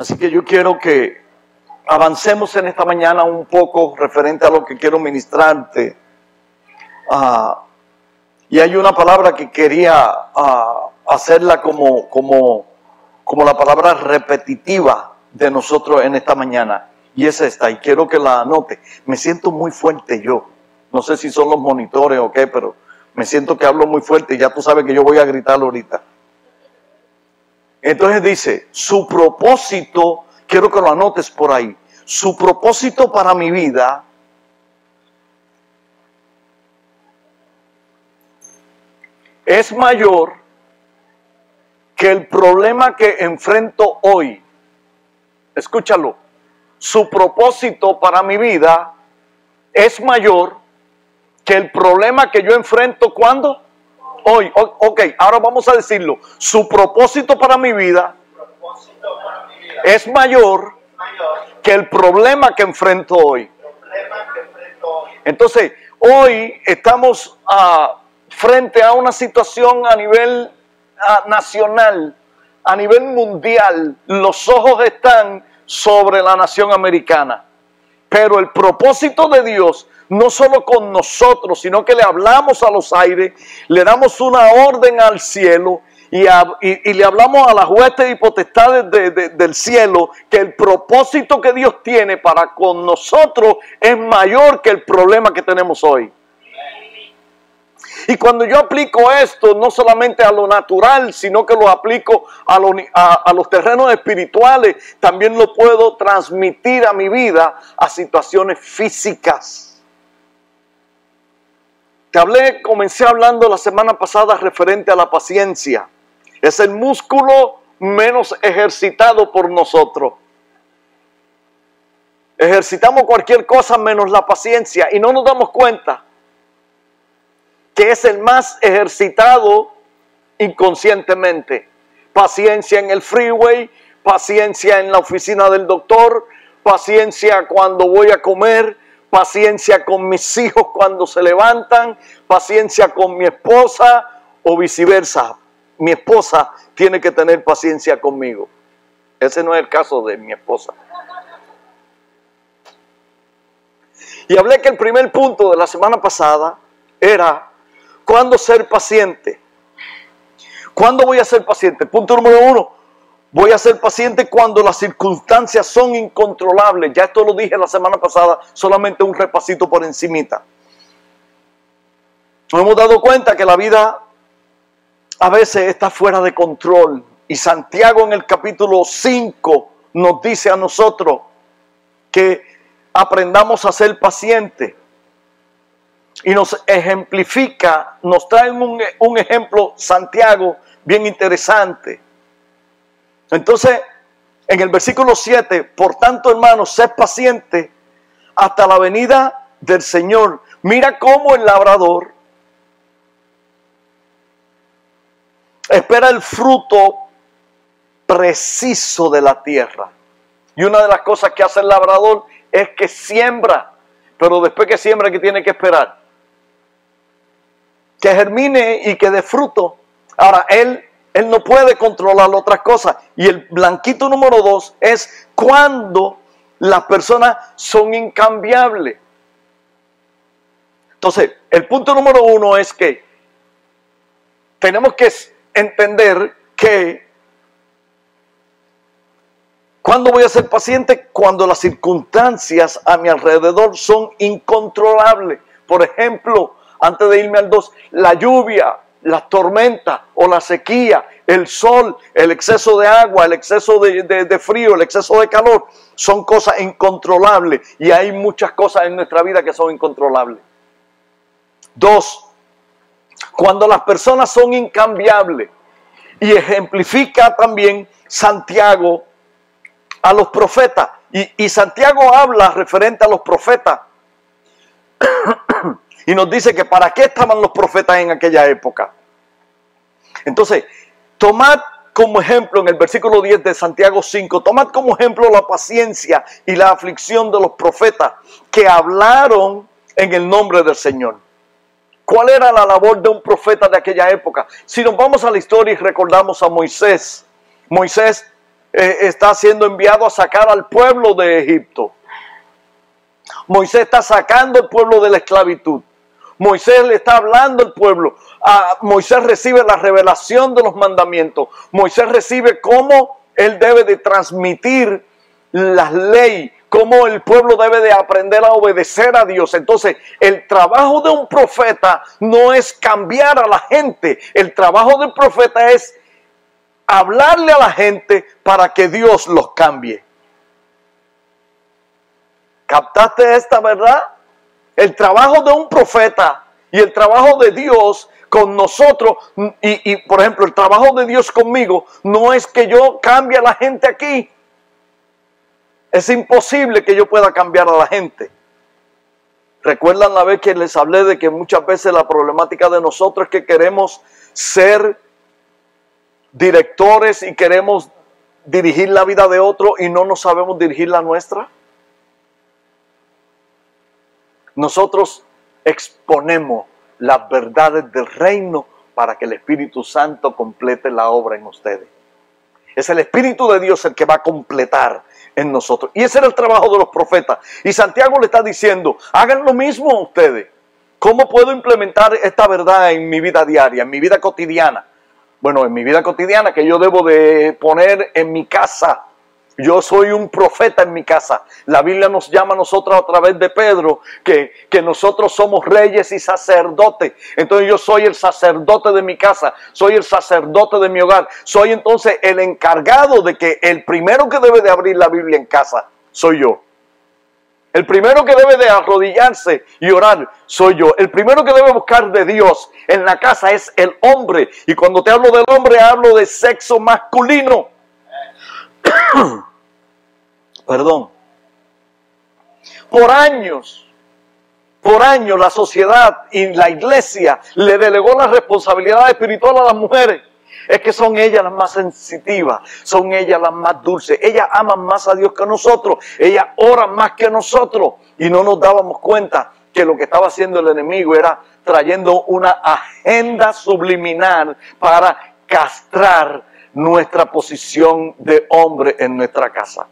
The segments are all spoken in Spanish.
Así que yo quiero que avancemos en esta mañana un poco referente a lo que quiero ministrarte. Y hay una palabra que quería hacerla como la palabra repetitiva de nosotros en esta mañana. Y es esta, y quiero que la anote. Me siento muy fuerte yo. No sé si son los monitores o qué, pero me siento que hablo muy fuerte y ya tú sabes que yo voy a gritar ahorita. Entonces dice, su propósito, quiero que lo anotes por ahí. Su propósito para mi vida es mayor que el problema que enfrento hoy. Escúchalo. Su propósito para mi vida es mayor que el problema que yo enfrento ¿cuándo? Hoy. Ok, ahora vamos a decirlo. Su propósito para mi vida es mayor que el problema que enfrento hoy. Entonces, hoy estamos frente a una situación a nivel nacional, a nivel mundial. Los ojos están sobre la nación americana. Pero el propósito de Dios, no solo con nosotros, sino que le hablamos a los aires, le damos una orden al cielo y le hablamos a las huestes y potestades del cielo, que el propósito que Dios tiene para con nosotros es mayor que el problema que tenemos hoy. Y cuando yo aplico esto, no solamente a lo natural, sino que lo aplico a los terrenos espirituales, también lo puedo transmitir a mi vida, a situaciones físicas. Comencé hablando la semana pasada referente a la paciencia. Es el músculo menos ejercitado por nosotros. Ejercitamos cualquier cosa menos la paciencia y no nos damos cuenta que es el más ejercitado inconscientemente. Paciencia en el freeway, paciencia en la oficina del doctor, paciencia cuando voy a comer, paciencia con mis hijos cuando se levantan, paciencia con mi esposa o viceversa. Mi esposa tiene que tener paciencia conmigo. Ese no es el caso de mi esposa. Y hablé que el primer punto de la semana pasada era ¿cuándo ser paciente? ¿Cuándo voy a ser paciente? Punto número 1. Voy a ser paciente cuando las circunstancias son incontrolables. Ya esto lo dije la semana pasada, solamente un repasito por encimita. Nos hemos dado cuenta que la vida a veces está fuera de control. Y Santiago en el capítulo 5 nos dice a nosotros que aprendamos a ser pacientes. Y nos ejemplifica, nos trae un ejemplo Santiago bien interesante. Entonces, en el versículo 7, por tanto, hermanos, sed pacientes hasta la venida del Señor. Mira cómo el labrador espera el fruto preciso de la tierra. Y una de las cosas que hace el labrador es que siembra, pero después que siembra, ¿qué tiene que esperar? Que germine y que dé fruto. Ahora, él no puede controlar otras cosas. Y el blanquito número 2 es cuando las personas son incambiables. Entonces, el punto número 1 es que tenemos que entender que ¿cuándo voy a ser paciente? Cuando las circunstancias a mi alrededor son incontrolables. Por ejemplo, antes de irme al 2, la lluvia, las tormentas o la sequía, el sol, el exceso de agua, el exceso de frío, el exceso de calor, son cosas incontrolables. Y hay muchas cosas en nuestra vida que son incontrolables. 2, cuando las personas son incambiables. Y ejemplifica también Santiago a los profetas. Y Santiago habla referente a los profetas. Y nos dice que para qué estaban los profetas en aquella época. Entonces, tomad como ejemplo en el versículo 10 de Santiago 5, tomad como ejemplo la paciencia y la aflicción de los profetas que hablaron en el nombre del Señor. ¿Cuál era la labor de un profeta de aquella época? Si nos vamos a la historia y recordamos a Moisés. Moisés está siendo enviado a sacar al pueblo de Egipto. Moisés está sacando al pueblo de la esclavitud. Moisés le está hablando al pueblo. Moisés recibe la revelación de los mandamientos. Moisés recibe cómo él debe de transmitir las leyes, cómo el pueblo debe de aprender a obedecer a Dios. Entonces, el trabajo de un profeta no es cambiar a la gente. El trabajo del profeta es hablarle a la gente para que Dios los cambie. ¿Captaste esta verdad? El trabajo de un profeta y el trabajo de Dios con nosotros, y por ejemplo, el trabajo de Dios conmigo, no es que yo cambie a la gente aquí. Es imposible que yo pueda cambiar a la gente. ¿Recuerdan la vez que les hablé de que muchas veces la problemática de nosotros es que queremos ser directores y queremos dirigir la vida de otro y no nos sabemos dirigir la nuestra? Nosotros exponemos las verdades del reino para que el Espíritu Santo complete la obra en ustedes. Es el Espíritu de Dios el que va a completar en nosotros. Y ese era el trabajo de los profetas. Y Santiago le está diciendo, hagan lo mismo ustedes. ¿Cómo puedo implementar esta verdad en mi vida diaria, en mi vida cotidiana? Bueno, en mi vida cotidiana que yo debo de poner en mi casa. Yo soy un profeta en mi casa. La Biblia nos llama a nosotros a través de Pedro que nosotros somos reyes y sacerdotes. Entonces yo soy el sacerdote de mi casa, soy el sacerdote de mi hogar. Soy entonces el encargado de que el primero que debe de abrir la Biblia en casa soy yo. El primero que debe de arrodillarse y orar soy yo. El primero que debe buscar de Dios en la casa es el hombre. Y cuando te hablo del hombre hablo de sexo masculino. Perdón. Por años la sociedad y la iglesia le delegó la responsabilidad espiritual a las mujeres. Es que son ellas las más sensitivas, son ellas las más dulces. Ellas aman más a Dios que nosotros, ellas oran más que nosotros. Y no nos dábamos cuenta que lo que estaba haciendo el enemigo era trayendo una agenda subliminal para castrar nuestra posición de hombre en nuestra casa.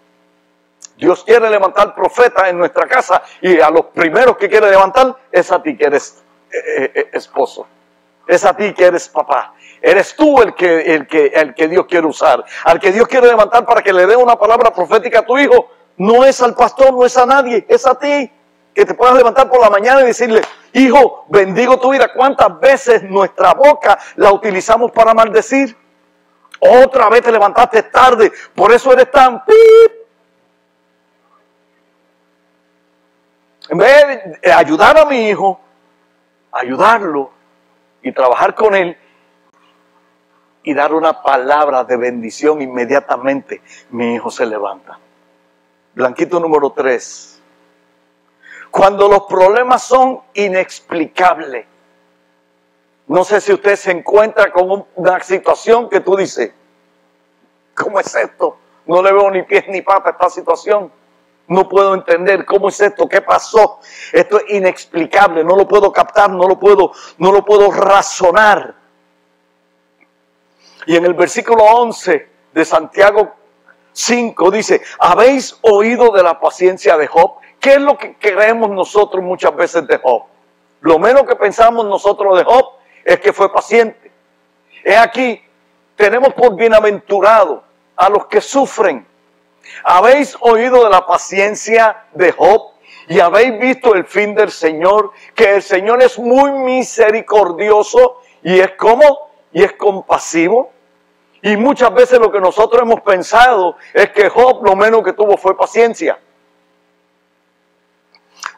Dios quiere levantar profetas en nuestra casa y a los primeros que quiere levantar es a ti que eres esposo, es a ti que eres papá. Eres tú el que Dios quiere usar, al que Dios quiere levantar para que le dé una palabra profética a tu hijo. No es al pastor, no es a nadie, es a ti, que te puedas levantar por la mañana y decirle, hijo, bendigo tu vida. ¿Cuántas veces nuestra boca la utilizamos para maldecir? Otra vez te levantaste tarde, por eso eres tan pip. En vez de ayudar a mi hijo, ayudarlo y trabajar con él y dar una palabra de bendición, inmediatamente mi hijo se levanta. Blanquito número 3. Cuando los problemas son inexplicables. No sé si usted se encuentra con una situación que tú dices, ¿cómo es esto? No le veo ni pies ni patas a esta situación. No puedo entender cómo es esto, qué pasó. Esto es inexplicable, no lo puedo captar, no lo puedo razonar. Y en el versículo 11 de Santiago 5 dice, ¿habéis oído de la paciencia de Job? ¿Qué es lo que creemos nosotros muchas veces de Job? Lo menos que pensamos nosotros de Job es que fue paciente. He aquí, tenemos por bienaventurado a los que sufren. ¿Habéis oído de la paciencia de Job? ¿Y habéis visto el fin del Señor? Que el Señor es muy misericordioso y es como, y es compasivo. Y muchas veces lo que nosotros hemos pensado es que Job lo menos que tuvo fue paciencia.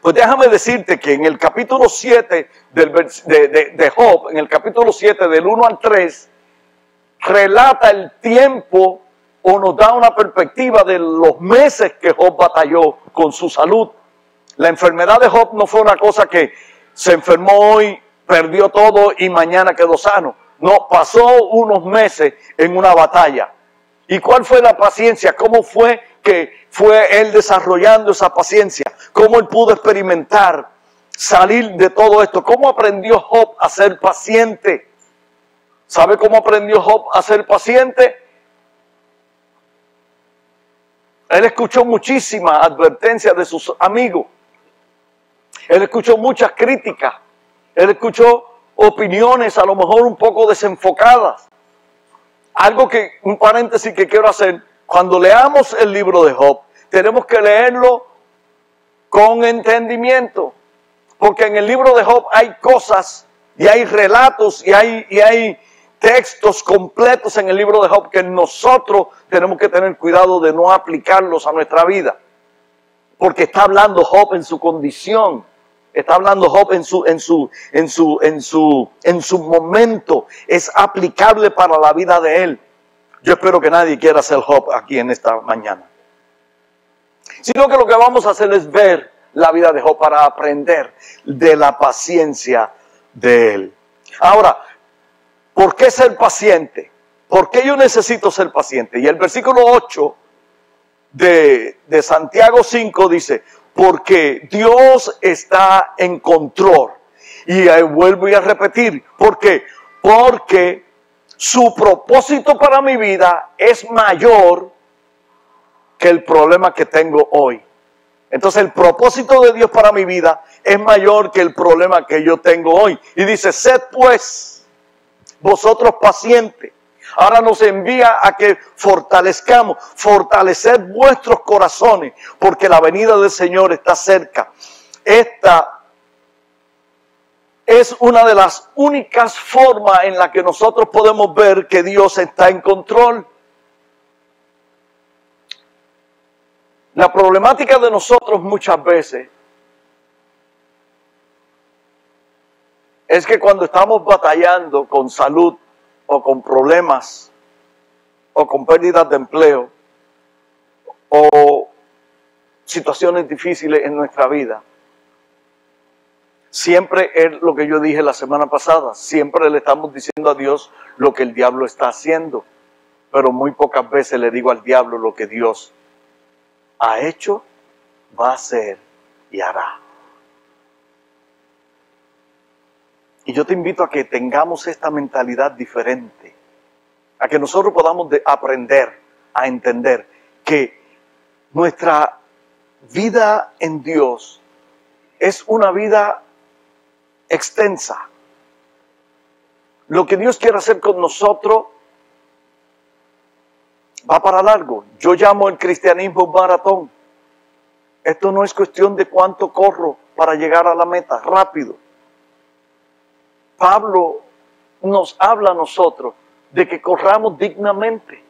Pues déjame decirte que en el capítulo 7 de Job, en el capítulo 7 del 1 al 3, relata el tiempo o nos da una perspectiva de los meses que Job batalló con su salud. La enfermedad de Job no fue una cosa que se enfermó hoy, perdió todo y mañana quedó sano. No, pasó unos meses en una batalla. ¿Y cuál fue la paciencia? ¿Cómo fue que fue él desarrollando esa paciencia? ¿Cómo él pudo experimentar salir de todo esto? ¿Cómo aprendió Job a ser paciente? ¿Sabe cómo aprendió Job a ser paciente? Él escuchó muchísimas advertencias de sus amigos. Él escuchó muchas críticas. Él escuchó opiniones a lo mejor un poco desenfocadas. Algo que, un paréntesis que quiero hacer, cuando leamos el libro de Job, tenemos que leerlo con entendimiento. Porque en el libro de Job hay cosas y hay relatos y hay textos completos en el libro de Job que nosotros tenemos que tener cuidado de no aplicarlos a nuestra vida. Porque está hablando Job en su condición. Está hablando Job en su momento. Es aplicable para la vida de él. Yo espero que nadie quiera ser Job aquí en esta mañana. Sino que lo que vamos a hacer es ver la vida de Job para aprender de la paciencia de él. Ahora, ¿por qué ser paciente? ¿Por qué yo necesito ser paciente? Y el versículo 8 de Santiago 5 dice, porque Dios está en control. Y vuelvo a repetir, ¿por qué? Porque su propósito para mi vida es mayor que el problema que tengo hoy. Entonces el propósito de Dios para mi vida es mayor que el problema que yo tengo hoy. Y dice, sed pues vosotros pacientes. Ahora nos envía a que fortalecer vuestros corazones, porque la venida del Señor está cerca. Esta es una de las únicas formas en las que nosotros podemos ver que Dios está en control. La problemática de nosotros muchas veces es que cuando estamos batallando con salud o con problemas o con pérdidas de empleo o situaciones difíciles en nuestra vida, siempre es lo que yo dije la semana pasada, siempre le estamos diciendo a Dios lo que el diablo está haciendo, pero muy pocas veces le digo al diablo lo que Dios ha hecho, va a hacer y hará. Y yo te invito a que tengamos esta mentalidad diferente, a que nosotros podamos aprender a entender que nuestra vida en Dios es una vida extensa. Lo que Dios quiere hacer con nosotros va para largo. Yo llamo el cristianismo un maratón. Esto no es cuestión de cuánto corro para llegar a la meta, rápido. Pablo nos habla a nosotros de que corramos dignamente.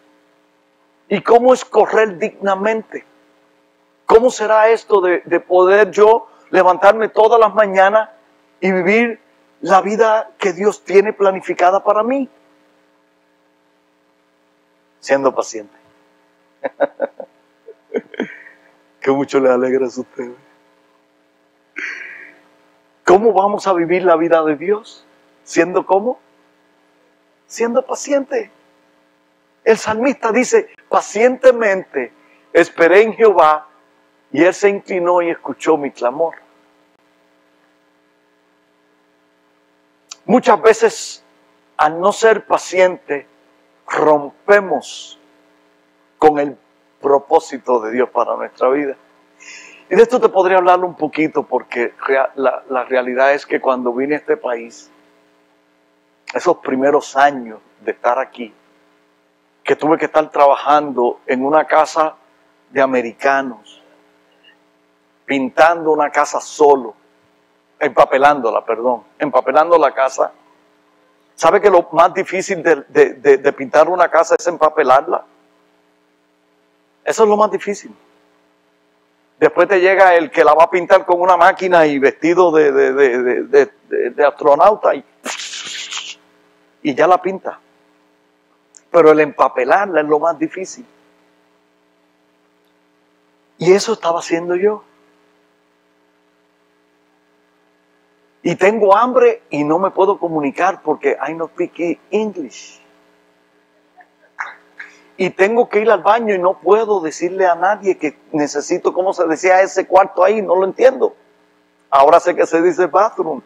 ¿Y cómo es correr dignamente? ¿Cómo será esto de poder yo levantarme todas las mañanas y vivir la vida que Dios tiene planificada para mí? Siendo paciente. Que mucho le alegra a ustedes. ¿Cómo vamos a vivir la vida de Dios? ¿Siendo cómo? Siendo paciente. El salmista dice, pacientemente esperé en Jehová y Él se inclinó y escuchó mi clamor. Muchas veces, al no ser paciente, rompemos con el propósito de Dios para nuestra vida. Y de esto te podría hablar un poquito porque la realidad es que cuando vine a este país, esos primeros años de estar aquí, que tuve que estar trabajando en una casa de americanos, pintando una casa solo, empapelando la casa. ¿Sabe que lo más difícil de pintar una casa es empapelarla? Eso es lo más difícil. Después te llega el que la va a pintar con una máquina y vestido de astronauta y ya la pinta. Pero el empapelarla es lo más difícil. Y eso estaba haciendo yo. Y tengo hambre y no me puedo comunicar porque I no speak English. Y tengo que ir al baño y no puedo decirle a nadie que necesito, ¿cómo se decía ese cuarto ahí? No lo entiendo. Ahora sé que se dice bathroom.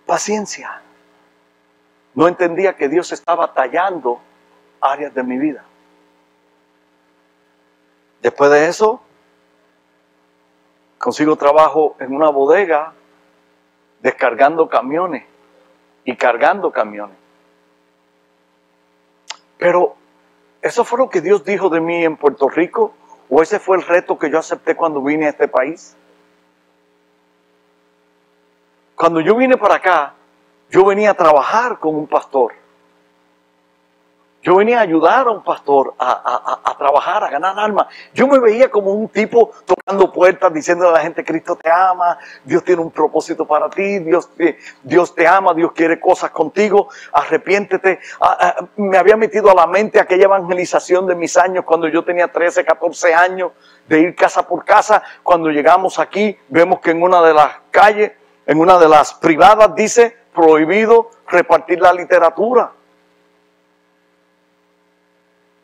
Paciencia. No entendía que Dios estaba tallando áreas de mi vida. Después de eso, consigo trabajo en una bodega descargando camiones y cargando camiones. Pero, ¿eso fue lo que Dios dijo de mí en Puerto Rico? ¿O ese fue el reto que yo acepté cuando vine a este país? Cuando yo vine para acá, yo venía a trabajar con un pastor. Yo venía a ayudar a un pastor a trabajar, a ganar almas. Yo me veía como un tipo tocando puertas, diciendo a la gente: Cristo te ama, Dios tiene un propósito para ti, Dios te ama, Dios quiere cosas contigo, arrepiéntete. Me había metido a la mente aquella evangelización de mis años, cuando yo tenía 13, 14 años, de ir casa por casa. Cuando llegamos aquí, vemos que en una de las calles, en una de las privadas, dice: prohibido repartir la literatura.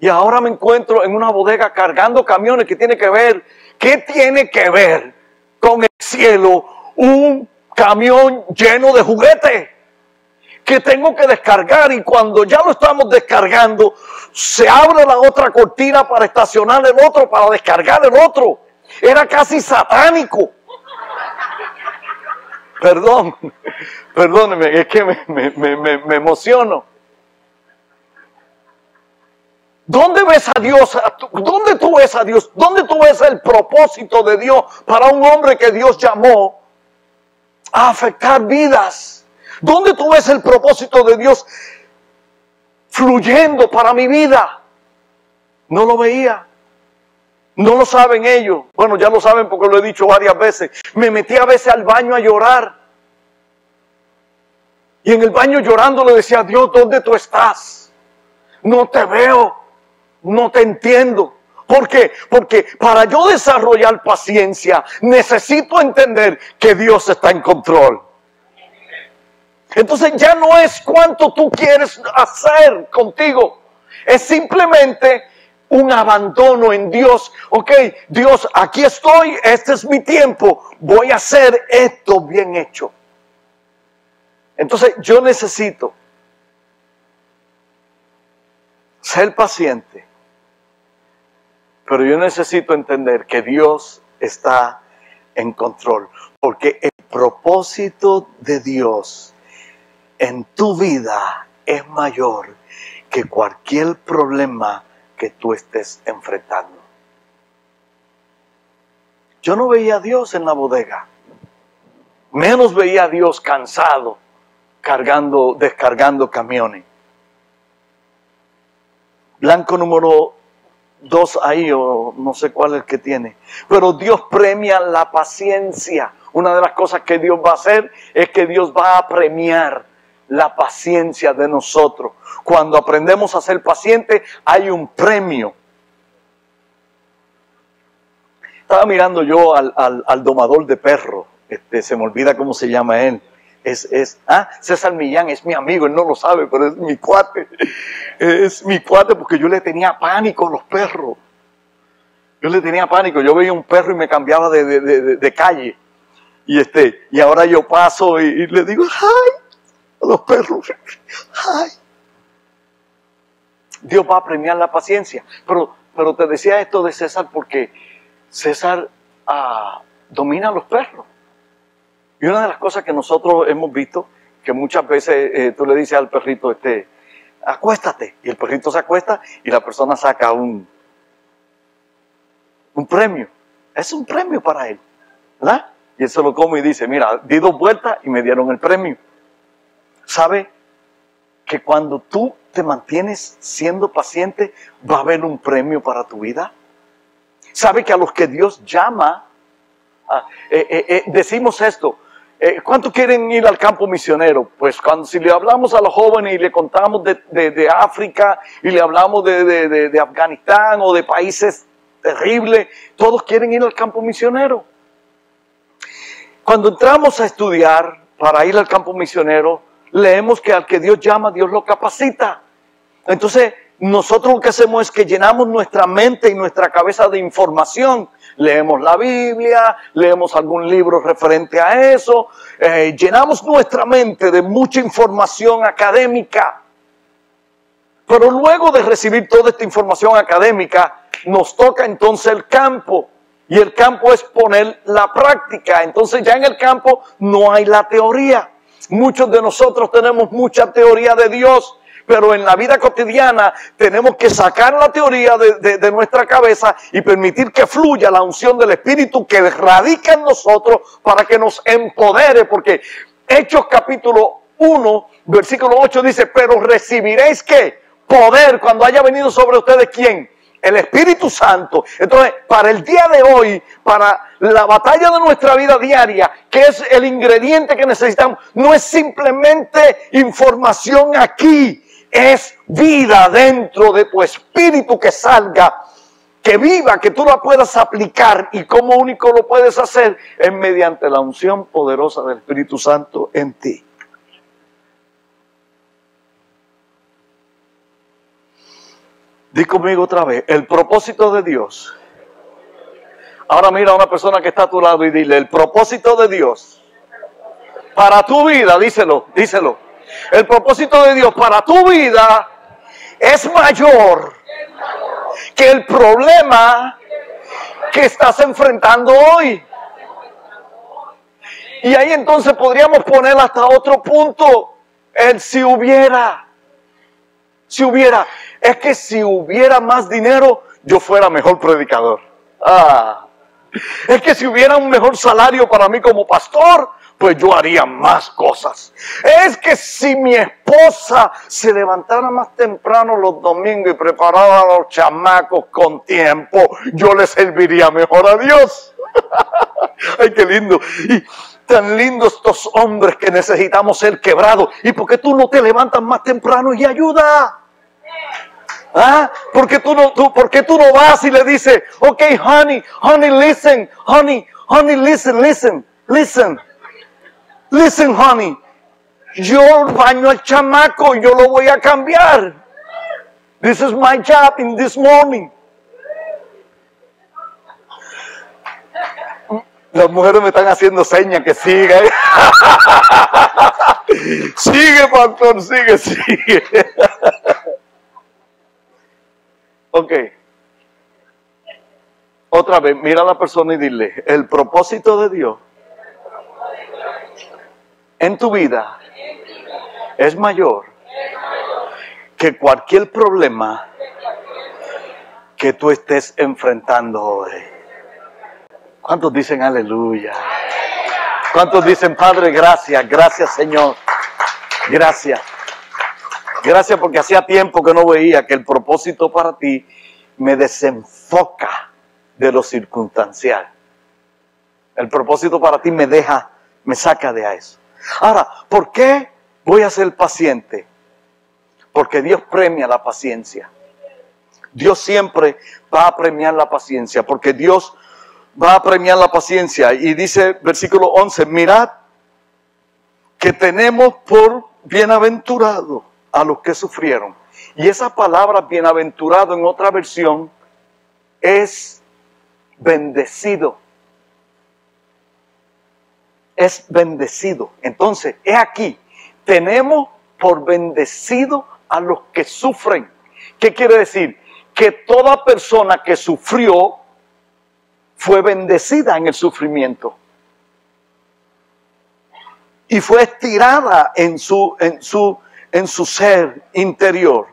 Y ahora me encuentro en una bodega cargando camiones. ¿Qué tiene que ver? ¿Qué tiene que ver con el cielo un camión lleno de juguetes que tengo que descargar? Y cuando ya lo estamos descargando, se abre la otra cortina para estacionar el otro, para descargar el otro. Era casi satánico. Perdóneme, es que me emociono. ¿Dónde ves a Dios? ¿Dónde tú ves a Dios? ¿Dónde tú ves el propósito de Dios para un hombre que Dios llamó a afectar vidas? ¿Dónde tú ves el propósito de Dios fluyendo para mi vida? No lo veía. No lo saben ellos. Bueno, ya lo saben porque lo he dicho varias veces. Me metí a veces al baño a llorar. Y en el baño llorando le decía: Dios, ¿dónde tú estás? No te veo. No te entiendo. ¿Por qué? Porque para yo desarrollar paciencia, necesito entender que Dios está en control. Entonces ya no es cuánto tú quieres hacer contigo. Es simplemente un abandono en Dios. Ok, Dios, aquí estoy, este es mi tiempo. Voy a hacer esto bien hecho. Entonces yo necesito ser paciente. Pero yo necesito entender que Dios está en control. Porque el propósito de Dios en tu vida es mayor que cualquier problema que tú estés enfrentando. Yo no veía a Dios en la bodega. Menos veía a Dios cansado, descargando camiones. Blanco número 2 ahí, o no sé cuál es el que tiene. Pero Dios premia la paciencia. Una de las cosas que Dios va a hacer es que Dios va a premiar la paciencia de nosotros. Cuando aprendemos a ser pacientes, hay un premio. Estaba mirando yo al domador de perros. Se me olvida cómo se llama él. César Millán, es mi amigo, él no lo sabe, pero es mi cuate. Es mi cuate porque yo le tenía pánico a los perros. Yo le tenía pánico, yo veía un perro y me cambiaba de calle. Y ahora yo paso y le digo: ¡ay! A los perros. ¡Ay! Dios va a premiar la paciencia. Pero te decía esto de César porque César domina a los perros. Y una de las cosas que nosotros hemos visto, que muchas veces tú le dices al perrito, acuéstate, y el perrito se acuesta y la persona saca un premio. Es un premio para él, ¿verdad? Y él se lo come y dice: mira, di 2 vueltas y me dieron el premio. ¿Sabe que cuando tú te mantienes siendo paciente, va a haber un premio para tu vida? ¿Sabe que a los que Dios llama, decimos esto? ¿Cuántos quieren ir al campo misionero? Pues si le hablamos a los jóvenes y le contamos de África y le hablamos de Afganistán o de países terribles, todos quieren ir al campo misionero. Cuando entramos a estudiar para ir al campo misionero, leemos que al que Dios llama, Dios lo capacita. Entonces nosotros lo que hacemos es que llenamos nuestra mente y nuestra cabeza de información. Leemos la Biblia, leemos algún libro referente a eso, llenamos nuestra mente de mucha información académica. Pero luego de recibir toda esta información académica, nos toca entonces el campo. Y el campo es poner la práctica. Entonces ya en el campo no hay la teoría. Muchos de nosotros tenemos mucha teoría de Dios, pero en la vida cotidiana tenemos que sacar la teoría de nuestra cabeza y permitir que fluya la unción del Espíritu que radica en nosotros para que nos empodere. Porque Hechos capítulo 1, versículo 8 dice, pero recibiréis ¿qué? Poder cuando haya venido sobre ustedes ¿quién? El Espíritu Santo. Entonces, para el día de hoy, para la batalla de nuestra vida diaria, que es el ingrediente que necesitamos, no es simplemente información aquí, es vida dentro de tu espíritu que salga, que viva, que tú la puedas aplicar. Y como único lo puedes hacer es mediante la unción poderosa del Espíritu Santo en ti. Di conmigo otra vez, el propósito de Dios. Ahora mira a una persona que está a tu lado y dile, el propósito de Dios para tu vida, díselo. El propósito de Dios para tu vida es mayor que el problema que estás enfrentando hoy. Y ahí entonces podríamos poner hasta otro punto, el si hubiera. Si hubiera, es que si hubiera más dinero, yo fuera mejor predicador. Es que si hubiera un mejor salario para mí como pastor, pues yo haría más cosas. Es que si mi esposa se levantara más temprano los domingos y preparara a los chamacos con tiempo, yo le serviría mejor a Dios. Ay, qué lindo. Y tan lindos estos hombres que necesitamos ser quebrados. ¿Y por qué tú no te levantas más temprano y ayudas? ¿Por qué tú no vas y le dices, ok, honey, listen, listen, honey, yo baño al chamaco y yo lo voy a cambiar. This is my job in this morning. Las mujeres me están haciendo señas que siga. Sigue, pastor, sigue. Ok. Otra vez, mira a la persona y dile, el propósito de Dios en tu vida es mayor que cualquier problema que tú estés enfrentando hoy. ¿Cuántos dicen aleluya? ¿Cuántos dicen, Padre, gracias Señor? Gracias porque hacía tiempo que no veía que el propósito para ti me desenfoca de lo circunstancial. El propósito para ti me saca de eso. Ahora, ¿por qué voy a ser paciente? Porque Dios premia la paciencia. Dios siempre va a premiar la paciencia, porque Dios va a premiar la paciencia. Y dice, versículo 11, mirad que tenemos por bienaventurado a los que sufrieron. Y esa palabra bienaventurado en otra versión es bendecido. Es bendecido. Entonces, he aquí, tenemos por bendecido a los que sufren. ¿Qué quiere decir? Que toda persona que sufrió fue bendecida en el sufrimiento. Y fue estirada en su ser interior.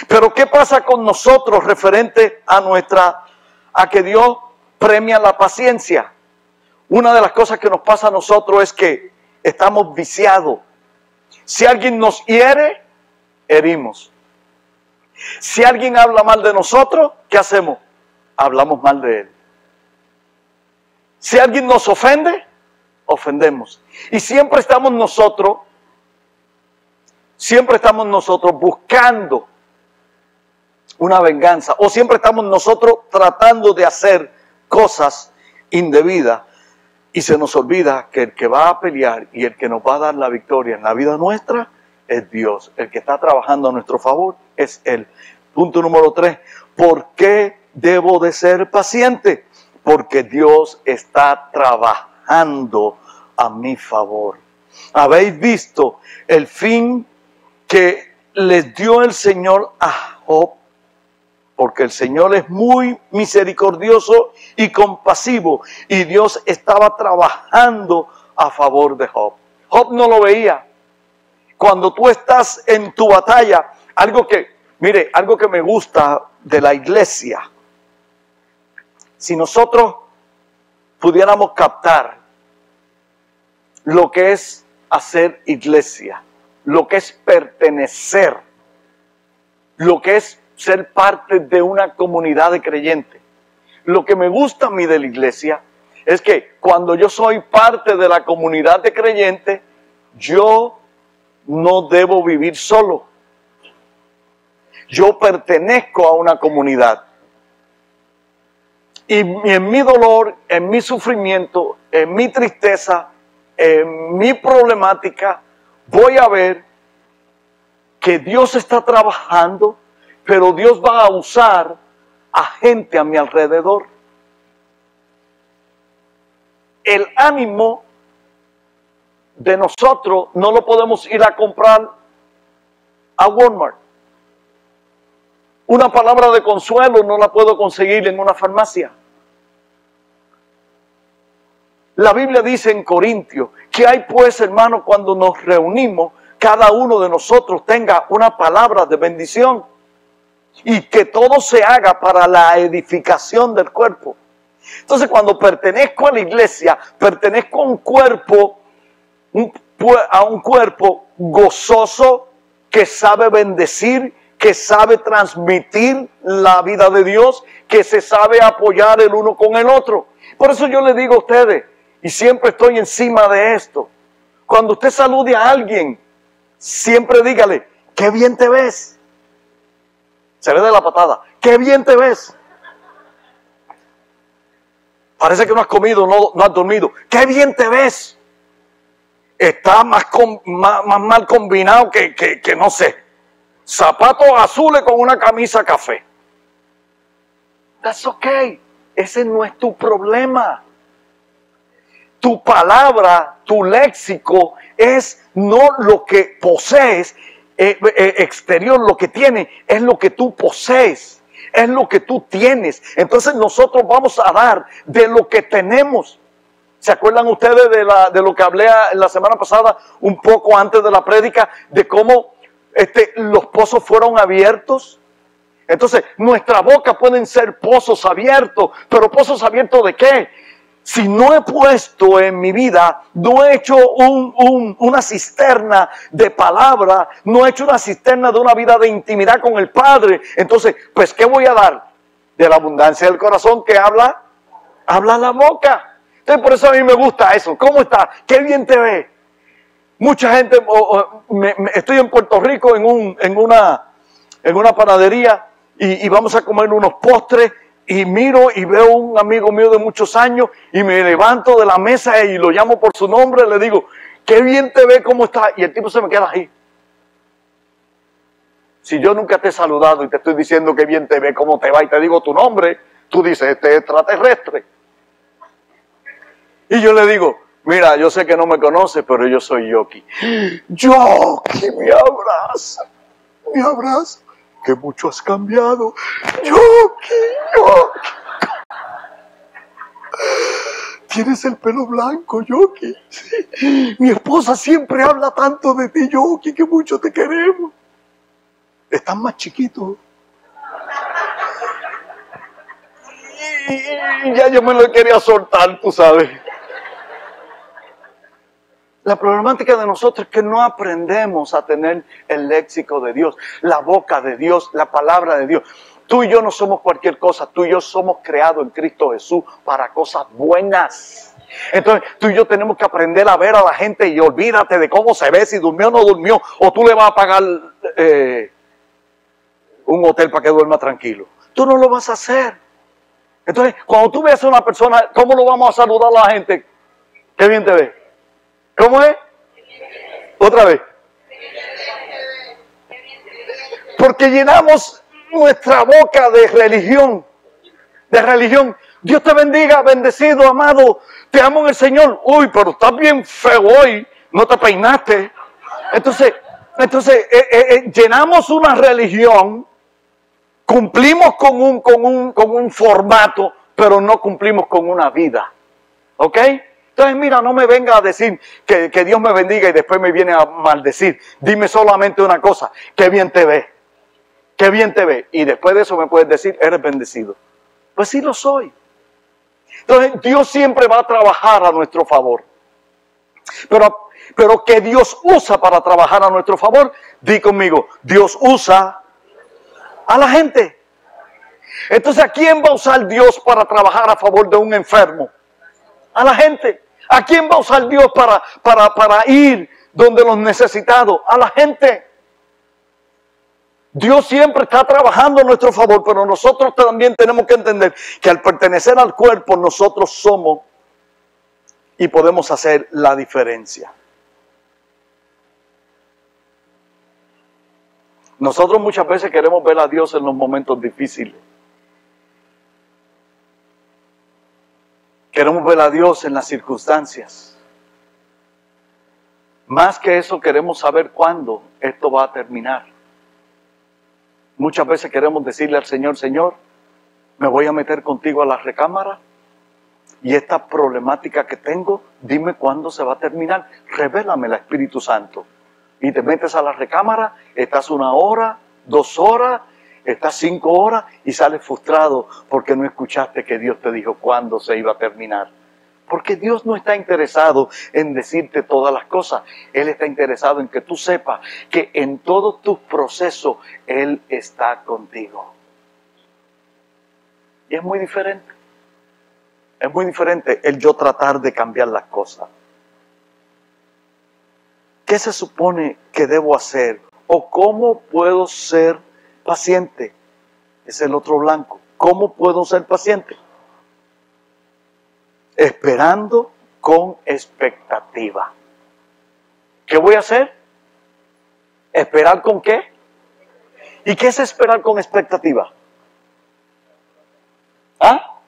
Pero ¿qué pasa con nosotros referente a que Dios premia la paciencia? Una de las cosas que nos pasa a nosotros es que estamos viciados. Si alguien nos hiere, herimos. Si alguien habla mal de nosotros, ¿qué hacemos? Hablamos mal de él. Si alguien nos ofende, ofendemos. Y siempre estamos nosotros buscando una venganza, o siempre estamos nosotros tratando de hacer cosas indebidas, y se nos olvida que el que va a pelear y el que nos va a dar la victoria en la vida nuestra es Dios. El que está trabajando a nuestro favor es Él. Punto número 3. ¿Por qué debo de ser paciente? Porque Dios está trabajando a mi favor. ¿Habéis visto el fin que les dio el Señor a Job? Porque el Señor es muy misericordioso y compasivo. Y Dios estaba trabajando a favor de Job. Job no lo veía. Cuando tú estás en tu batalla, algo que me gusta de la iglesia, si nosotros pudiéramos captar lo que es hacer iglesia, lo que es pertenecer, lo que es ser parte de una comunidad de creyentes. Lo que me gusta a mí de la iglesia es que cuando yo soy parte de la comunidad de creyentes, yo no debo vivir solo. Yo pertenezco a una comunidad. Y en mi dolor, en mi sufrimiento, en mi tristeza, en mi problemática, voy a ver que Dios está trabajando, pero Dios va a usar a gente a mi alrededor. El ánimo de nosotros no lo podemos ir a comprar a Walmart. Una palabra de consuelo no la puedo conseguir en una farmacia. La Biblia dice en Corintios que hay pues, hermanos, cuando nos reunimos, cada uno de nosotros tenga una palabra de bendición y que todo se haga para la edificación del cuerpo. Entonces, cuando pertenezco a la iglesia, pertenezco a un cuerpo, gozoso, que sabe bendecir, que sabe transmitir la vida de Dios, que se sabe apoyar el uno con el otro. Por eso yo le digo a ustedes, y siempre estoy encima de esto, cuando usted salude a alguien, siempre dígale, qué bien te ves. Se ve de la patada, qué bien te ves. Parece que no has comido, no has dormido. ¡Qué bien te ves! Está más mal combinado que no sé. Zapatos azules con una camisa café. That's okay. Ese no es tu problema. Tu palabra, tu léxico es no lo que posees exterior, lo que tienes, es lo que tú posees. Es lo que tú tienes. Entonces nosotros vamos a dar de lo que tenemos. ¿Se acuerdan ustedes de lo que hablé la semana pasada, un poco antes de la prédica, de cómo los pozos fueron abiertos? Entonces, nuestra boca pueden ser pozos abiertos, pero ¿pozos abiertos de qué? Si no he puesto en mi vida, no he hecho una cisterna de palabra, no he hecho una cisterna de una vida de intimidad con el Padre, entonces, pues, ¿qué voy a dar? De la abundancia del corazón que habla la boca. Entonces, por eso a mí me gusta eso. ¿Cómo está? ¿Qué bien te ve? Mucha gente, estoy en Puerto Rico en una panadería y vamos a comer unos postres. Y miro y veo un amigo mío de muchos años y me levanto de la mesa y lo llamo por su nombre, le digo, qué bien te ve, cómo está. Y el tipo se me queda ahí. Si yo nunca te he saludado y te estoy diciendo qué bien te ve, cómo te va y te digo tu nombre, tú dices, este es extraterrestre. Y yo le digo, mira, yo sé que no me conoces, pero yo soy Yoki. Yoki, me abraza, me abraza. Que mucho has cambiado. Yoki. Tienes el pelo blanco, Yoki. Sí. Mi esposa siempre habla tanto de ti, Yoki, que mucho te queremos. Estás más chiquito. Y ya yo me lo quería soltar, tú sabes. La problemática de nosotros es que no aprendemos a tener el léxico de Dios, la boca de Dios, la palabra de Dios. Tú y yo no somos cualquier cosa, tú y yo somos creados en Cristo Jesús para cosas buenas. Entonces tú y yo tenemos que aprender a ver a la gente y olvídate de cómo se ve, si durmió o no durmió, o tú le vas a pagar un hotel para que duerma tranquilo. Tú no lo vas a hacer. Entonces, cuando tú ves a una persona, ¿cómo lo vamos a saludar a la gente? Qué bien te ve. ¿Cómo es? Otra vez. Porque llenamos nuestra boca de religión. De religión. Dios te bendiga, bendecido, amado. Te amo en el Señor. Uy, pero estás bien feo hoy. No te peinaste. Entonces llenamos una religión. Cumplimos con un formato, pero no cumplimos con una vida. ¿Ok? Entonces, mira, no me venga a decir que Dios me bendiga y después me viene a maldecir. Dime solamente una cosa, qué bien te ve. Qué bien te ve. Y después de eso me puedes decir, eres bendecido. Pues sí lo soy. Entonces, Dios siempre va a trabajar a nuestro favor. Pero que Dios usa para trabajar a nuestro favor, di conmigo, Dios usa a la gente. Entonces, ¿a quién va a usar Dios para trabajar a favor de un enfermo? A la gente. ¿A quién va a usar Dios para ir donde los necesitados? A la gente. Dios siempre está trabajando a nuestro favor, pero nosotros también tenemos que entender que al pertenecer al cuerpo, nosotros somos y podemos hacer la diferencia. Nosotros muchas veces queremos ver a Dios en los momentos difíciles. Queremos ver a Dios en las circunstancias. Más que eso, queremos saber cuándo esto va a terminar. Muchas veces queremos decirle al Señor, Señor, me voy a meter contigo a la recámara y esta problemática que tengo, dime cuándo se va a terminar. Revélame el Espíritu Santo. Y te metes a la recámara, estás 1 hora, 2 horas, estás 5 horas y sales frustrado porque no escuchaste que Dios te dijo cuándo se iba a terminar. Porque Dios no está interesado en decirte todas las cosas. Él está interesado en que tú sepas que en todos tus procesos Él está contigo. Y es muy diferente. Es muy diferente el yo tratar de cambiar las cosas. ¿Qué se supone que debo hacer? ¿O cómo puedo ser paciente? Es el otro blanco. ¿Cómo puedo ser paciente? Esperando con expectativa. ¿Qué voy a hacer? ¿Esperar con qué? ¿Y qué es esperar con expectativa? ¿Ah?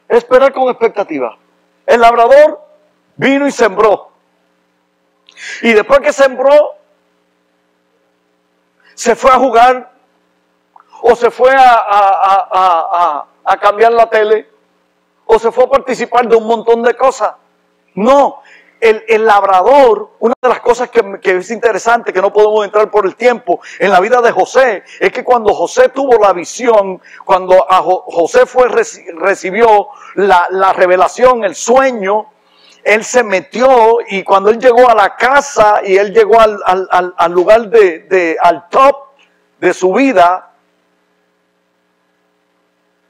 Esperar con expectativa. El labrador vino y sembró. Y después que sembró, se fue a jugar o se fue a cambiar la tele o se fue a participar de un montón de cosas. No, el labrador, una de las cosas que es interesante, que no podemos entrar por el tiempo, en la vida de José, es que cuando José tuvo la visión, cuando José recibió la revelación, el sueño, él se metió y cuando él llegó a la casa y él llegó al lugar al top de su vida,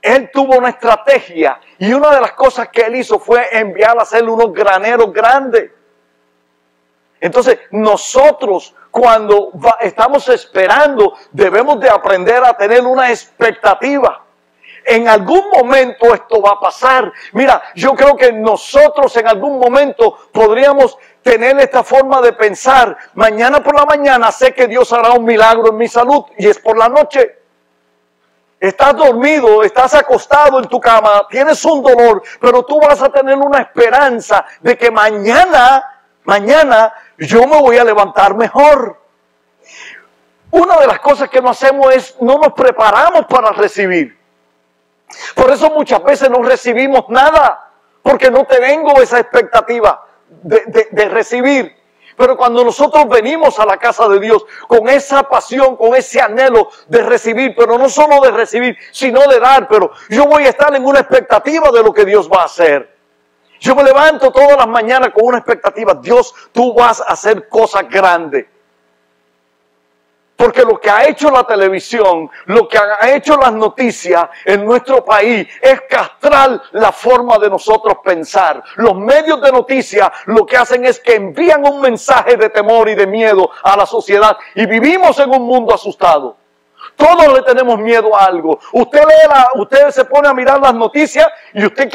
él tuvo una estrategia y una de las cosas que él hizo fue enviar a hacer unos graneros grandes. Entonces nosotros cuando estamos esperando debemos de aprender a tener una expectativa. En algún momento esto va a pasar. Mira, yo creo que nosotros en algún momento podríamos tener esta forma de pensar. Mañana por la mañana sé que Dios hará un milagro en mi salud y es por la noche. Estás dormido, estás acostado en tu cama, tienes un dolor, pero tú vas a tener una esperanza de que mañana yo me voy a levantar mejor. Una de las cosas que no hacemos es no nos preparamos para recibir. Por eso muchas veces no recibimos nada, porque no tengo esa expectativa de recibir. Pero cuando nosotros venimos a la casa de Dios con esa pasión, con ese anhelo de recibir, pero no solo de recibir, sino de dar, pero yo voy a estar en una expectativa de lo que Dios va a hacer. Yo me levanto todas las mañanas con una expectativa. Dios, tú vas a hacer cosas grandes. Porque lo que ha hecho la televisión, lo que ha hecho las noticias en nuestro país es castrar la forma de nosotros pensar. Los medios de noticias lo que hacen es que envían un mensaje de temor y de miedo a la sociedad y vivimos en un mundo asustado. Todos le tenemos miedo a algo. Usted se pone a mirar las noticias y usted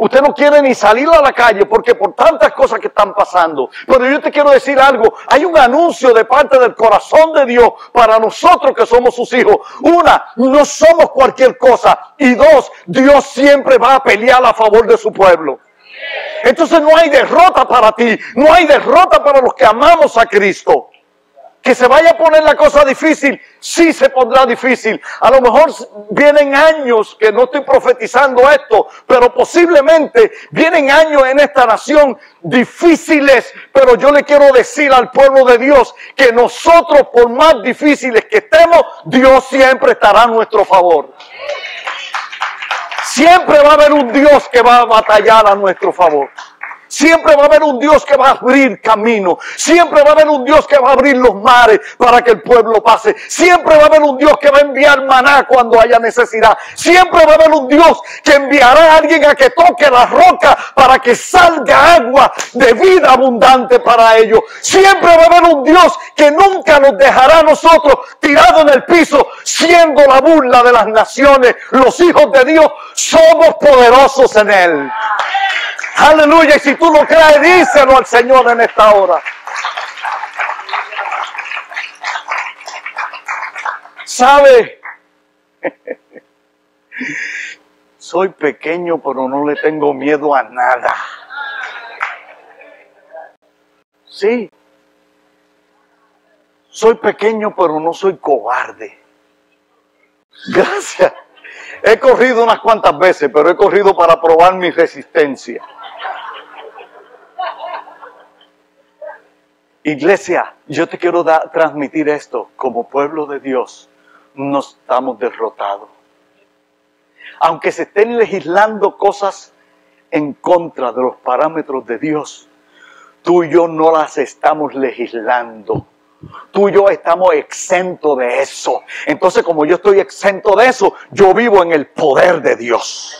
Usted no quiere ni salir a la calle porque por tantas cosas que están pasando. Pero yo te quiero decir algo. Hay un anuncio de parte del corazón de Dios para nosotros que somos sus hijos. Una, no somos cualquier cosa. Y dos, Dios siempre va a pelear a favor de su pueblo. Entonces no hay derrota para ti. No hay derrota para los que amamos a Cristo. Que se vaya a poner la cosa difícil, sí se pondrá difícil. A lo mejor vienen años, que no estoy profetizando esto, pero posiblemente vienen años en esta nación difíciles. Pero yo le quiero decir al pueblo de Dios que nosotros, por más difíciles que estemos, Dios siempre estará a nuestro favor. Siempre va a haber un Dios que va a batallar a nuestro favor. Siempre va a haber un Dios que va a abrir camino. Siempre va a haber un Dios que va a abrir los mares para que el pueblo pase. Siempre va a haber un Dios que va a enviar maná cuando haya necesidad. Siempre va a haber un Dios que enviará a alguien a que toque la roca para que salga agua de vida abundante para ellos. Siempre va a haber un Dios que nunca nos dejará a nosotros tirados en el piso, siendo la burla de las naciones. Los hijos de Dios somos poderosos en Él. Aleluya, y si tú lo crees, díselo al Señor en esta hora. ¿Sabe? Soy pequeño, pero no le tengo miedo a nada. Sí. Soy pequeño, pero no soy cobarde. Gracias. He corrido unas cuantas veces, pero he corrido para probar mi resistencia. Iglesia, yo te quiero transmitir esto. Como pueblo de Dios, no estamos derrotados. Aunque se estén legislando cosas en contra de los parámetros de Dios, tú y yo no las estamos legislando. Tú y yo estamos exentos de eso. Entonces, como yo estoy exento de eso, yo vivo en el poder de Dios.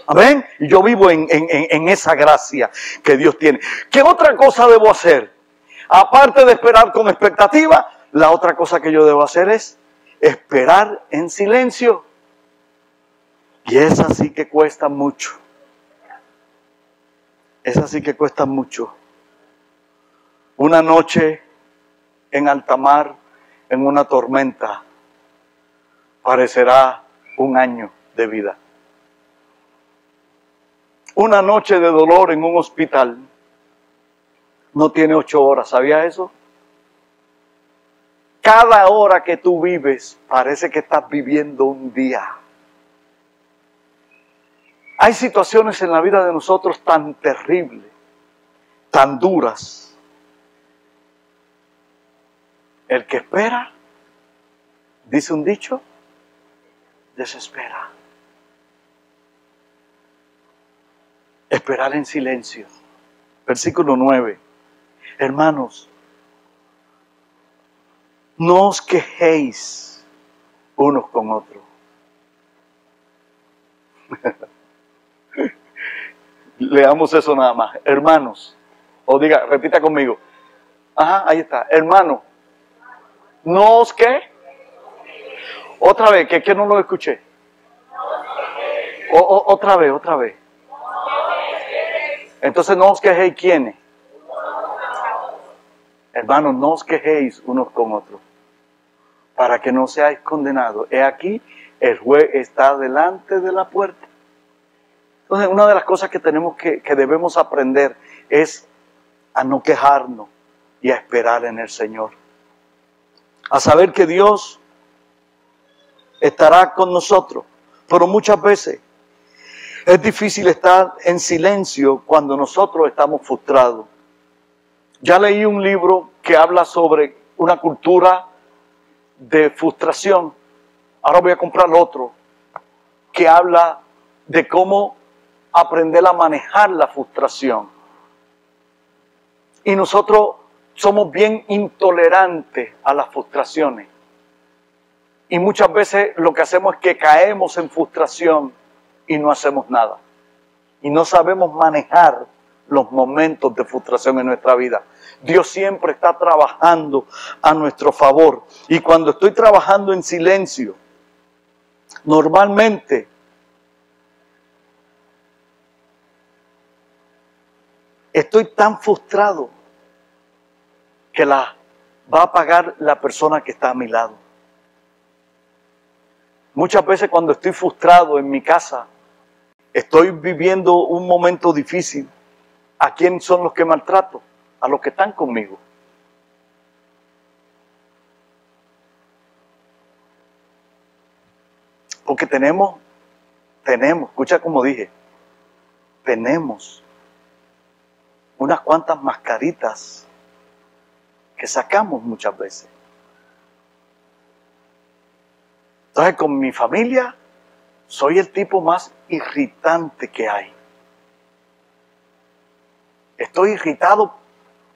Amén. Y yo vivo en esa gracia que Dios tiene. ¿Qué otra cosa debo hacer? Aparte de esperar con expectativa, la otra cosa que yo debo hacer es esperar en silencio. Y esa sí que cuesta mucho. Esa sí que cuesta mucho. Una noche en alta mar, en una tormenta, parecerá un año de vida. Una noche de dolor en un hospital no tiene 8 horas, ¿sabías eso? Cada hora que tú vives parece que estás viviendo un día. Hay situaciones en la vida de nosotros tan terribles, tan duras. El que espera, dice un dicho, desespera. Esperar en silencio. Versículo 9. Hermanos, no os quejéis unos con otros. Leamos eso nada más. Hermanos, o diga, repita conmigo. Ajá, ahí está. Hermano, no os qué. Otra vez, que no lo escuché. Otra vez. Entonces no os quejéis, ¿quiénes? Hermanos, no os quejéis unos con otros, para que no seáis condenados. He aquí, el juez está delante de la puerta. Entonces, una de las cosas que tenemos que debemos aprender es a no quejarnos y a esperar en el Señor. A saber que Dios estará con nosotros, pero muchas veces es difícil estar en silencio cuando nosotros estamos frustrados. Ya leí un libro que habla sobre una cultura de frustración. Ahora voy a comprar otro que habla de cómo aprender a manejar la frustración. Y nosotros somos bien intolerantes a las frustraciones. Y muchas veces lo que hacemos es que caemos en frustración y no hacemos nada. Y no sabemos manejar los momentos de frustración en nuestra vida. Dios siempre está trabajando a nuestro favor. Y cuando estoy trabajando en silencio, normalmente estoy tan frustrado que la va a pagar la persona que está a mi lado. Muchas veces cuando estoy frustrado en mi casa, estoy viviendo un momento difícil, ¿a quién son los que maltrato? A los que están conmigo. Porque tenemos, escucha como dije, tenemos unas cuantas mascaritas que sacamos muchas veces. Entonces con mi familia soy el tipo más irritante que hay. Estoy irritado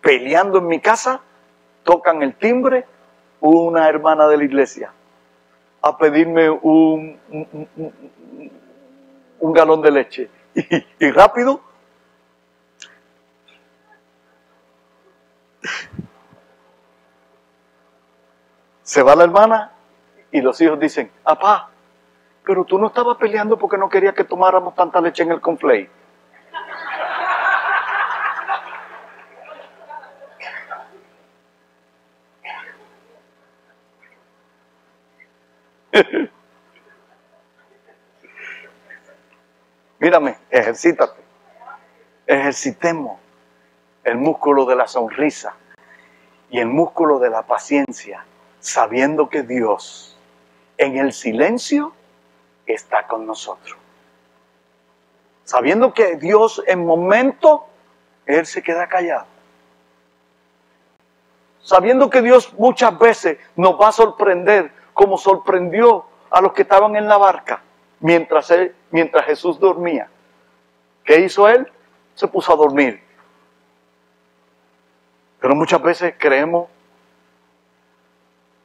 peleando en mi casa, tocan el timbre, una hermana de la iglesia a pedirme un galón de leche. Y rápido, se va la hermana y los hijos dicen, papá, pero tú no estabas peleando porque no querías que tomáramos tanta leche en el cornflake. Mírame, ejercítate. Ejercitemos el músculo de la sonrisa y el músculo de la paciencia, sabiendo que Dios en el silencio está con nosotros. Sabiendo que Dios en momentos, Él se queda callado. Sabiendo que Dios muchas veces nos va a sorprender, como sorprendió a los que estaban en la barca mientras Jesús dormía. ¿Qué hizo Él? Se puso a dormir. Pero muchas veces creemos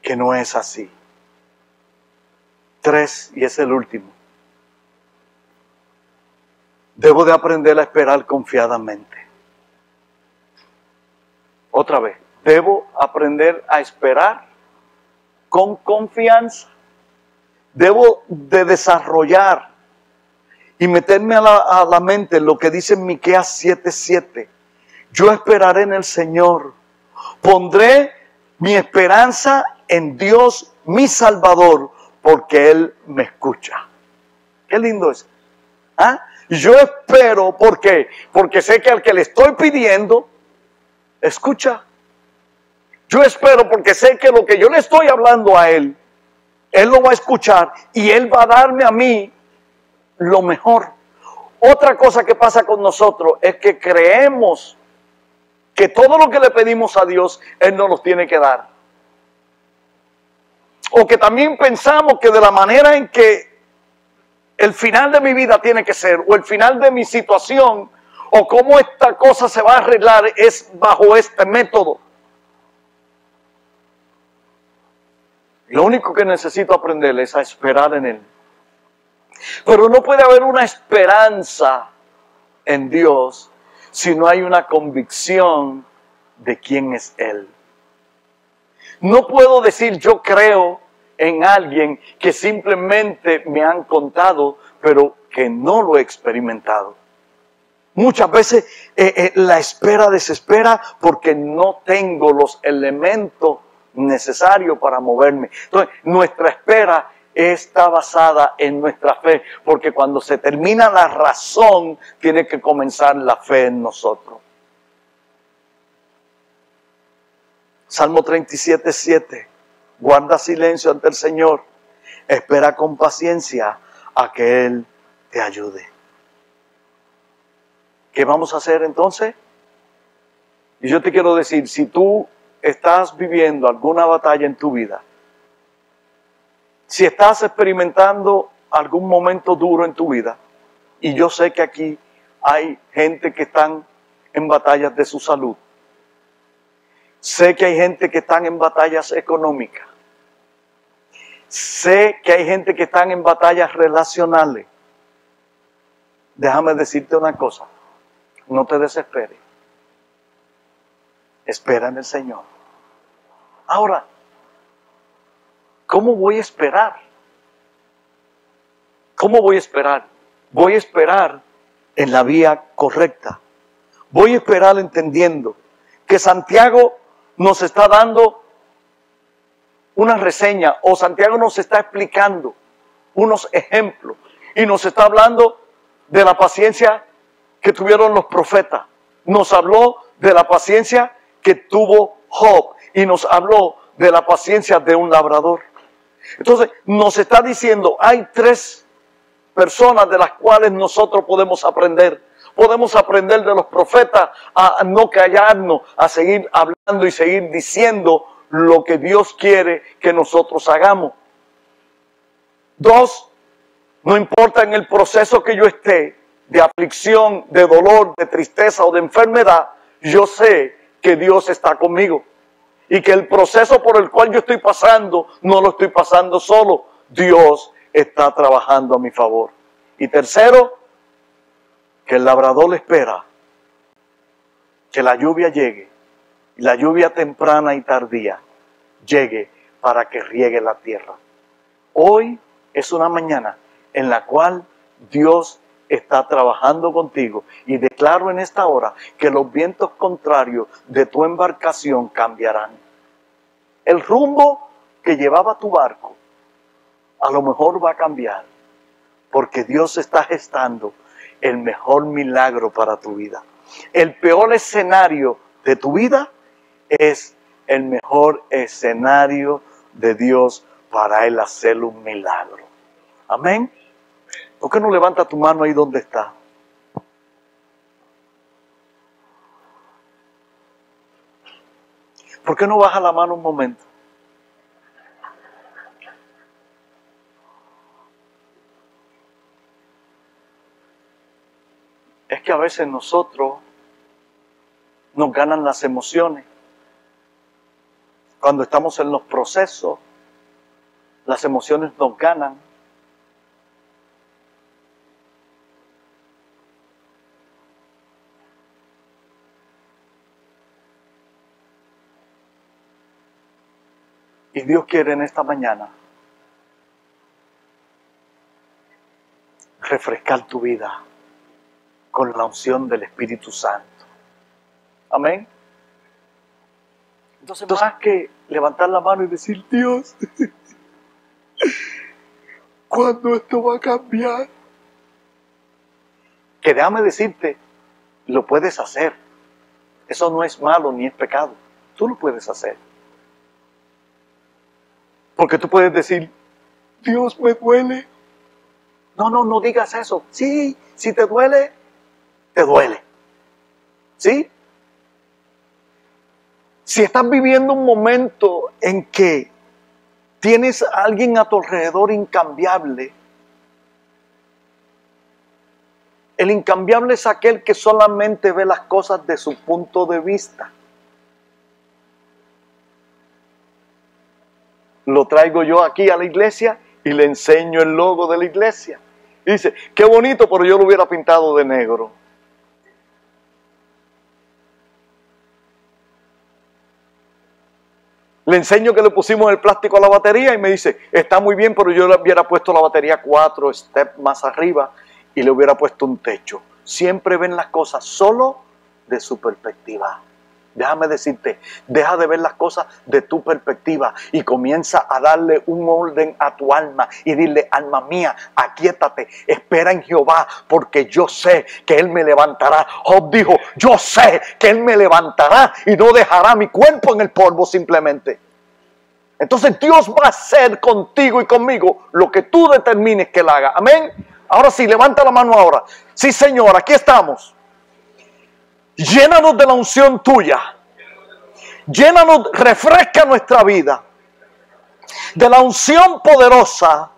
que no es así. 3, y es el último. Debo de aprender a esperar confiadamente. Otra vez, debo aprender a esperar con confianza. Debo de desarrollar y meterme a la mente lo que dice Miqueas 7:7. Yo esperaré en el Señor. Pondré mi esperanza en Dios, mi Salvador, porque Él me escucha. Qué lindo es. ¿Ah? Yo espero, ¿por qué? Porque sé que al que le estoy pidiendo, escucha. Yo espero porque sé que lo que yo le estoy hablando a Él, Él lo va a escuchar y Él va a darme a mí lo mejor. Otra cosa que pasa con nosotros es que creemos que todo lo que le pedimos a Dios, Él nos lo tiene que dar. O que también pensamos que de la manera en que el final de mi vida tiene que ser, o el final de mi situación, o cómo esta cosa se va a arreglar, es bajo este método. Lo único que necesito aprender es a esperar en Él. Pero no puede haber una esperanza en Dios si no hay una convicción de quién es Él. No puedo decir yo creo en alguien que simplemente me han contado, pero que no lo he experimentado. Muchas veces la espera desespera porque no tengo los elementos necesarios para moverme. Entonces, nuestra espera está basada en nuestra fe, porque cuando se termina la razón, tiene que comenzar la fe en nosotros. Salmo 37:7. Guarda silencio ante el Señor. Espera con paciencia a que Él te ayude. ¿Qué vamos a hacer entonces? Y yo te quiero decir, si tú estás viviendo alguna batalla en tu vida, si estás experimentando algún momento duro en tu vida, y yo sé que aquí hay gente que están en batallas de su salud, sé que hay gente que están en batallas económicas, sé que hay gente que están en batallas relacionales, déjame decirte una cosa, no te desesperes, espera en el Señor. Ahora, ¿cómo voy a esperar? ¿Cómo voy a esperar? Voy a esperar en la vía correcta. Voy a esperar entendiendo que Santiago nos está dando una reseña, o Santiago nos está explicando unos ejemplos y nos está hablando de la paciencia que tuvieron los profetas. Nos habló de la paciencia que tuvo Job y nos habló de la paciencia de un labrador. Entonces nos está diciendo, hay tres personas de las cuales nosotros podemos aprender. Podemos aprender de los profetas a no callarnos, a seguir hablando y seguir diciendo lo que Dios quiere que nosotros hagamos. Dos, no importa en el proceso que yo esté, de aflicción, de dolor, de tristeza o de enfermedad, yo sé que Dios está conmigo. Y que el proceso por el cual yo estoy pasando, no lo estoy pasando solo. Dios está trabajando a mi favor. Y tercero, que el labrador espera que la lluvia llegue, y la lluvia temprana y tardía llegue para que riegue la tierra. Hoy es una mañana en la cual Dios está trabajando contigo y declaro en esta hora que los vientos contrarios de tu embarcación cambiarán. El rumbo que llevaba tu barco a lo mejor va a cambiar porque Dios está gestando el mejor milagro para tu vida. El peor escenario de tu vida es el mejor escenario de Dios para Él hacer un milagro. Amén. ¿Por qué no levanta tu mano ahí donde está? ¿Por qué no baja la mano un momento? Es que a veces nosotros nos ganan las emociones. Cuando estamos en los procesos, las emociones nos ganan. Y Dios quiere en esta mañana refrescar tu vida con la unción del Espíritu Santo. Amén. Entonces, más que levantar la mano y decir, Dios, ¿cuándo esto va a cambiar? Que déjame decirte, lo puedes hacer. Eso no es malo ni es pecado. Tú lo puedes hacer. Porque tú puedes decir, Dios, me duele. No digas eso. Sí, si te duele, te duele. ¿Sí? Si estás viviendo un momento en que tienes a alguien a tu alrededor incambiable, el incambiable es aquel que solamente ve las cosas de su punto de vista. Lo traigo yo aquí a la iglesia y le enseño el logo de la iglesia. Y dice, qué bonito, pero yo lo hubiera pintado de negro. Le enseño que le pusimos el plástico a la batería y me dice, está muy bien, pero yo le hubiera puesto la batería 4 steps más arriba y le hubiera puesto un techo. Siempre ven las cosas solo de su perspectiva. Déjame decirte, deja de ver las cosas de tu perspectiva y comienza a darle un orden a tu alma y dile, alma mía, aquíétate, espera en Jehová, porque yo sé que Él me levantará. Job dijo, yo sé que Él me levantará y no dejará mi cuerpo en el polvo simplemente. Entonces Dios va a hacer contigo y conmigo lo que tú determines que Él haga. Amén. Ahora sí, levanta la mano ahora. Sí, Señor, aquí estamos. Llénanos de la unción tuya. Llénanos, refresca nuestra vida de la unción poderosa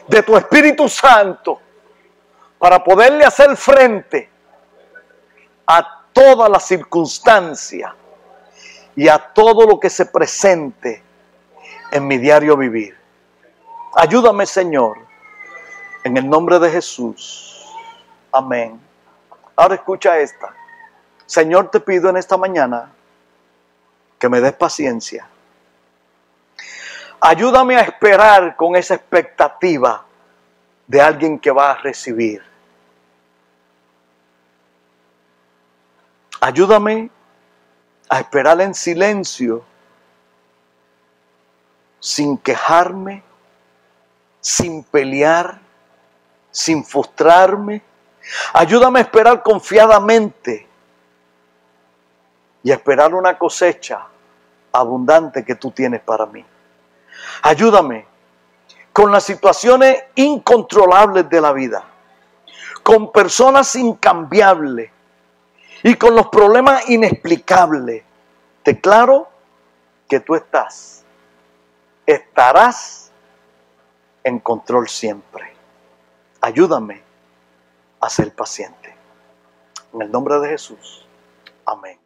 de tu Espíritu Santo para poderle hacer frente a todas las circunstancias y a todo lo que se presente en mi diario vivir. Ayúdame, Señor, en el nombre de Jesús. Amén. Ahora escucha esta. Señor, te pido en esta mañana que me des paciencia. Ayúdame a esperar con esa expectativa de alguien que va a recibir. Ayúdame a esperar en silencio, sin quejarme, sin pelear, sin frustrarme. Ayúdame a esperar confiadamente y a esperar una cosecha abundante que tú tienes para mí. Ayúdame con las situaciones incontrolables de la vida, con personas incambiables y con los problemas inexplicables. Declaro que tú estarás en control siempre. Ayúdame a ser paciente. En el nombre de Jesús. Amén.